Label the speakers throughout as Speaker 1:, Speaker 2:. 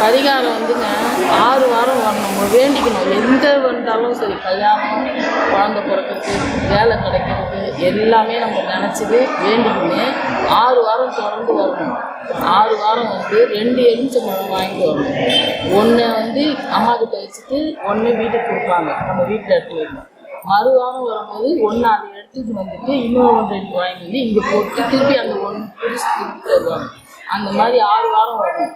Speaker 1: பரிகாரம் வந்துங்க 6 வாரம் வரணும். வேண்டிக்கணும். எந்த வந்தாலும் சரி, கல்யாணம், குழந்தை பிறக்கிறது, வேலை கிடைக்கிறது, எல்லாமே நம்ம நினச்சிது வேண்டிக்கணும். 6 வாரம் தொடர்ந்து வரணும். 6 வாரம் வந்து 2 எலுமிச்சம்பழம் வாங்கிட்டு வரணும். ஒன்று வந்து அம்மா கிட்ட வச்சுட்டு 1 வீட்டுக்கு கொடுப்பாங்க, நம்ம வீட்டில் எடுத்து வைக்கணும். மறுவாரம் வரும்போது 1 அதை எடுத்துட்டு வந்துட்டு இன்னொரு 2 வாங்கி வந்து இங்கே போட்டு திருப்பி அந்த 1 புதுசு திருப்பி தருவாங்க. அந்த மாதிரி 6 வாரம் வரும்.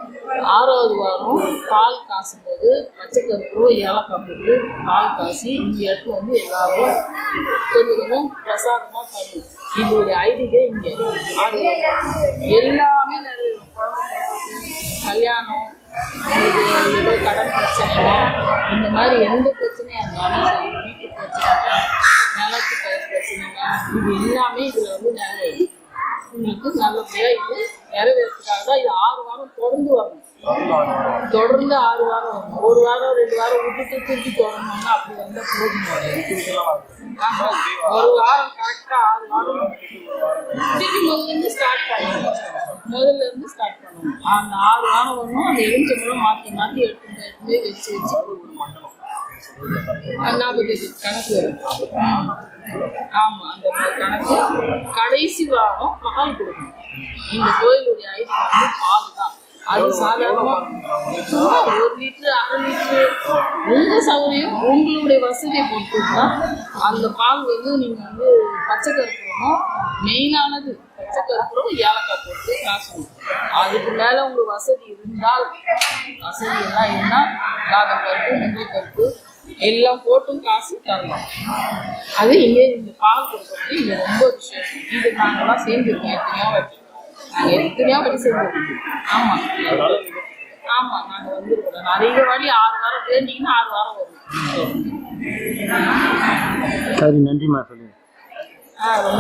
Speaker 1: 6வது வாரம் பால் காசும்போது பச்சைக்கருப்பு ஏலக்காய் போட்டு பால் காசி இந்த இடத்துல வந்து எல்லாரும் கொஞ்சம் கொஞ்சம் பிரசாதமாக தரும். இதோடைய ஐதீகே இங்கே 6 எல்லாமே நிறைய கல்யாணம், ஏதோ கடன் பிரச்சனை, இந்த மாதிரி எந்த பிரச்சனையாக இருந்தாலும் சரி, வீட்டு பிரச்சனை, நிலத்து பிரச்சனைங்க, இது எல்லாமே இதில் வந்து நிறைய உங்களுக்கு நல்லபடியாக இது நிறைவேறதுக்காக தான் இது 6 வாரம் தொடர்ந்து வரணும். தொடர்ந்து 6 வாரம் வரணும். 1 வாரம் 2 வாரம் விட்டுட்டு திருப்பி தொடரணும்னா அப்படி வந்தால் போதும். 1 வாரம் கரெக்டாக 6 வாரம் திருப்பி முதல்லேருந்து ஸ்டார்ட் பண்ணணும். அந்த 6 வாரம் வரணும். அந்த எலுமிச்சம்பழம் மாற்றி மாற்றி எடுத்து வச்சு கணக்கு வரும். ஆமாம், அந்த கணக்கு கடைசி வாரம் பால் கொடுக்கணும். இந்த கோயிலுடைய ஐதீகம் வந்து பால் தான். அது சாதாரணமாக 1 லிட்டரு 1/2 லிட்டரு உங்கள் சௌகரியம், உங்களுடைய வசதியை பொறுத்து தான். அந்த பால் வந்து நீங்கள் வந்து பச்சை கற்பூரம் மெயினானது, பச்சை கற்பூரம் ஏலக்காய் போட்டு காசணும். அதுக்கு மேலே உங்களுக்கு வசதி இருந்தால், வசதி எல்லாம் இருந்தால் பாதாம் பருப்பு, முந்திரி பருப்பு எல்லாம் போட்டும் காசு தரலாம். அது இங்கே இந்த பால் கொடுக்குறது இங்கே ரொம்ப விசேஷம். இது நாங்கள்லாம் சேர்ந்துருக்கோம். எத்தனையோ வாட்டி சேர்ந்துருக்கோம். ஆமாம் ஆமாம், நாங்கள் வந்துருக்கோம் நிறைய வாட்டி. 6 வாரம் வேண்டிங்கன்னா 6 வாரம் வரும்.
Speaker 2: சரி, நன்றிம்மா. சொல்லுங்கள்.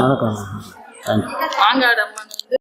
Speaker 1: வணக்கம். மாங்காடு அம்மன் வந்து